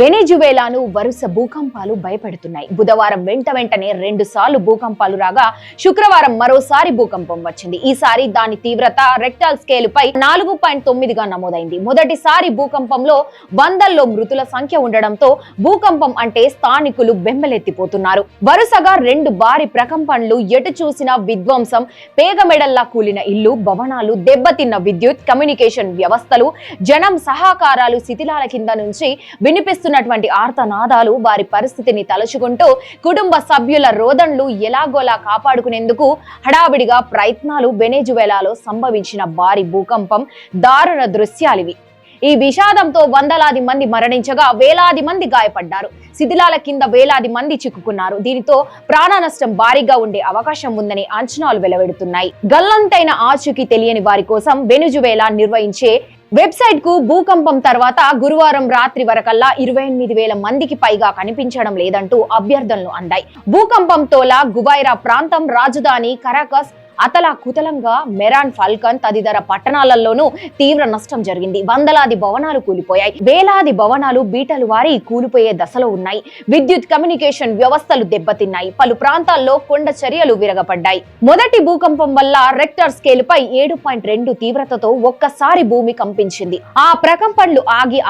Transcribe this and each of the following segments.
వెనెజువేలాను వరుస భూకంపాలు భయపెడుతున్నాయి. బుధవారం వెంటనే 2 సార్లు భూకంపాలు రాగా శుక్రవారం మరోసారి భూకంపం వచ్చింది. ఈసారి దాని తీవ్రత రెక్టాల్ స్కేల్ పై 4.9గా నమోదైంది. మొదటిసారి భూకంపంలో వందల్లో మృతుల సంఖ్య ఉండడంతో భూకంపం అంటే స్థానికులు బెంబెలెత్తిపోతున్నారు. వరుసగా 2 భారీ ప్రకంపనలు, ఎటు చూసినా విధ్వంసం, పేగమెడల్లా కూలిన ఇల్లు, భవనాలు, దెబ్బతిన్న విద్యుత్, కమ్యూనికేషన్ వ్యవస్థలు, జనం సహకారాలు శిథిలాల కింద నుంచి వినిపిస్తున్నటువంటి ఆర్తనాదాలు వారి పరిస్థితిని తలుచుకుంటూ కుటుంబ సభ్యుల రోదన్లు ఎలాగోలా కాపాడుకునేందుకు హడావిడిగా ప్రయత్నాలు. వెనెజువేలాలో సంభవించిన భారీ భూకంపం దారుణ దృశ్యాలివి. ఈ విషాదంతో వందలాది మంది మరణించగా వేలాది మంది గాయపడ్డారు. శిథిలాల కింద వేలాది మంది చిక్కుకున్నారు. దీనితో ప్రాణ నష్టం భారీగా ఉండే అవకాశం ఉందని అంచనాలు వెలువడుతున్నాయి. గల్లంతైన ఆచూకీ తెలియని వారి కోసం వెనెజువేలా నిర్వహించే వెబ్సైట్ కు భూకంపం తర్వాత గురువారం రాత్రి వరకల్లా 28,000 మందికి పైగా కనిపించడం లేదంటూ అభ్యర్థనలు అందాయి. భూకంపంతోలా గువైరా ప్రాంతం, రాజధాని కరాకస్ అతలాకుతలంగా, మెరాన్, ఫాల్కన్ తదితర పట్టణాలలోనూ తీవ్ర నష్టం జరిగింది. వందలాది భవనాలు కూలిపోయాయి. వేలాది భవనాలు బీటలు వారి కూలిపోయే దశలో ఉన్నాయి. విద్యుత్, కమ్యూనికేషన్ వ్యవస్థలు దెబ్బతిన్నాయి. పలు ప్రాంతాల్లో కొండ చర్యలు విరగపడ్డాయి. మొదటి భూకంపం వల్ల రెక్టర్ స్కేల్ పై 7.2 తీవ్రతతో ఒక్కసారి భూమి కంపించింది. ఆ ప్రకంపనలు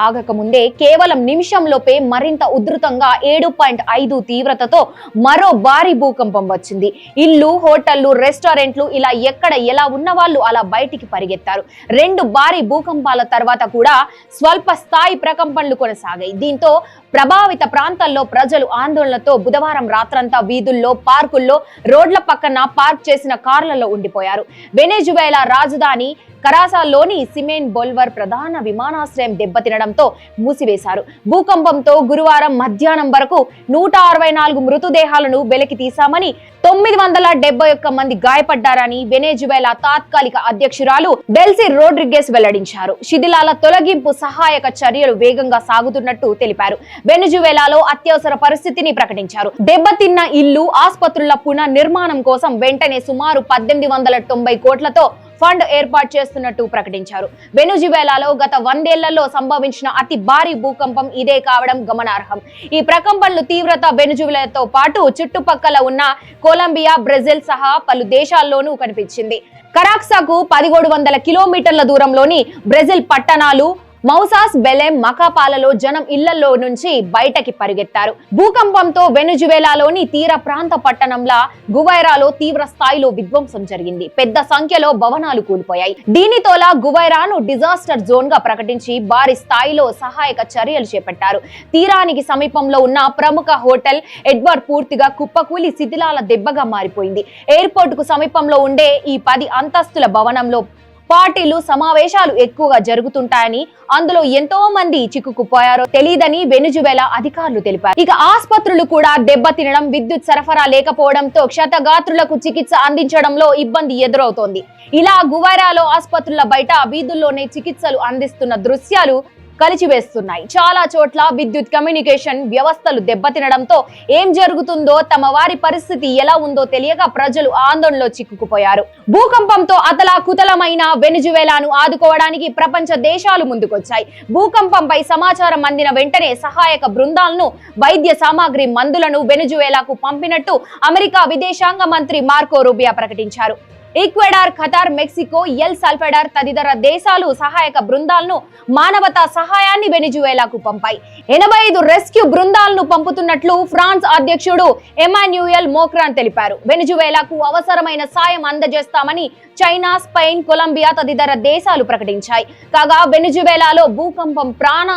ఆగక ముందే కేవలం నిమిషంలోపే మరింత ఉధృతంగా 7.5 తీవ్రతతో మరో భారీ భూకంపం వచ్చింది. ఇల్లు, హోటళ్లు, రెస్టారెంట్ ఇలా ఎక్కడ ఎలా ఉన్న వాళ్ళు అలా బయటికి పరిగెత్తారు. 2 భారీ భూకంపాల తర్వాత కూడా స్వల్ప స్థాయి ప్రకంపనలు కొనసాగాయి. దీంతో ప్రభావిత ప్రాంతాల్లో ప్రజలు ఆందోళనతో బుధవారం రాత్రంతా వీధుల్లో, పార్కుల్లో, రోడ్ల పక్కన పార్క్ చేసిన కార్లలో ఉండిపోయారు. వెనెజువేలా రాజధాని కరాసాల్లోని సిమెన్ బొల్వర్ ప్రధాన విమానాశ్రయం దెబ్బతినడంతో మూసివేశారు. భూకంపంతో గురువారం మధ్యాహ్నం వరకు 164 మృతదేహాలను వెలికి తీశామని, 971 మంది గాయపడ్డారని వెనెజువేలా తాత్కాలిక అధ్యక్షురాలు డెల్సీ రోడ్రిగెస్ వెల్లడించారు. శిథిలాల తొలగింపు సహాయక చర్యలు వేగంగా సాగుతున్నట్టు తెలిపారు. వెనెజువేలాలో అత్యవసర పరిస్థితిని ప్రకటించారు. దెబ్బతిన్న ఇల్లు, ఆసుపత్రుల పునర్నిర్మాణం కోసం వెంటనే సుమారు 1890 కోట్లతో ఫండ్ ఏర్పాటు చేస్తున్నట్టు ప్రకటించారు. వెనెజువేలాలో గత 100 ఏళ్లలో సంభవించిన అతి భారీ భూకంపం ఇదే కావడం గమనార్హం. ఈ ప్రకంపనలు తీవ్రత వెనెజువేలాతో పాటు చుట్టుపక్కల ఉన్న కొలంబియా, బ్రెజిల్ సహా పలు దేశాల్లోనూ కనిపించింది. కరాక్సాకు 1700 కిలోమీటర్ల దూరంలోని బ్రెజిల్ పట్టణాలు మౌసాస్, బెలెం, మకాపాలలో జనం ఇళ్లలో నుంచి బయటకి పరిగెత్తారు. భూకంపంతో వెనెజువేలాలోని తీర ప్రాంత పట్టణంలా గువైరాలో తీవ్ర స్థాయిలో విధ్వంసం జరిగింది. పెద్ద సంఖ్యలో భవనాలు కూలిపోయాయి. దీనితోలా గువైరాను డిజాస్టర్ జోన్ గా ప్రకటించి భారీ స్థాయిలో సహాయక చర్యలు చేపట్టారు. తీరానికి సమీపంలో ఉన్న ప్రముఖ హోటల్ ఎడ్వర్డ్ పూర్తిగా కుప్పకూలి శిథిలాల దెబ్బగా మారిపోయింది. ఎయిర్పోర్ట్ కు సమీపంలో ఉండే ఈ 10 అంతస్తుల భవనంలో పార్టీలు, సమావేశాలు ఎక్కువగా జరుగుతుంటాయని, అందులో ఎంతో మంది చిక్కుకుపోయారో తెలియదని వెనెజువేలా అధికారులు తెలిపారు. ఇక ఆసుపత్రులు కూడా దెబ్బతినడం, విద్యుత్ సరఫరా లేకపోవడంతో క్షతగాత్రులకు చికిత్స అందించడంలో ఇబ్బంది ఎదురవుతోంది. ఇలా గువైరాలో ఆసుపత్రుల బయట వీధుల్లోనే చికిత్సలు అందిస్తున్న దృశ్యాలు కలిచివేస్తున్నాయి. చాలా చోట్ల విద్యుత్, కమ్యూనికేషన్ వ్యవస్థలు దెబ్బతినడంతో ఏం జరుగుతుందో, తమ వారి పరిస్థితి ఎలా ఉందో తెలియక ప్రజలు ఆందోళనలో చిక్కుకుపోయారు. భూకంపంతో అతలాకుతలమైన వెనెజువేలాను ఆదుకోవడానికి ప్రపంచ దేశాలు ముందుకొచ్చాయి. భూకంపంపై సమాచారం అందిన వెంటనే సహాయక బృందాలను, వైద్య సామాగ్రి, మందులను వెనెజువేలాకు పంపినట్టు అమెరికా విదేశాంగ మంత్రి మార్కో రూబియో ప్రకటించారు. Ecuador, Qatar, Mexico, El Salvador తదితర దేశాలు సహాయక బృందాలను, మానవతా సహాయాన్ని వెనెజువేలాకు పంపాయి. 85 రెస్క్యూ బృందాలను పంపుతున్నట్లు ఫ్రాన్స్ అధ్యక్షుడు ఎమాన్యుయల్ మోక్రాన్ తెలిపారు. వెనెజువేలాకు అవసరమైన సాయం అందజేస్తామని చైనా, స్పెయిన్, కొలంబియా తదితర దేశాలు ప్రకటించాయి. కాగా వెనెజువేలాలో భూకంపం ప్రాణ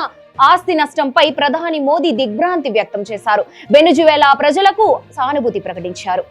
ఆస్తి నష్టంపై ప్రధాని మోదీ దిగ్భ్రాంతి వ్యక్తం చేశారు. వెనెజువేలా ప్రజలకు సానుభూతి ప్రకటించారు.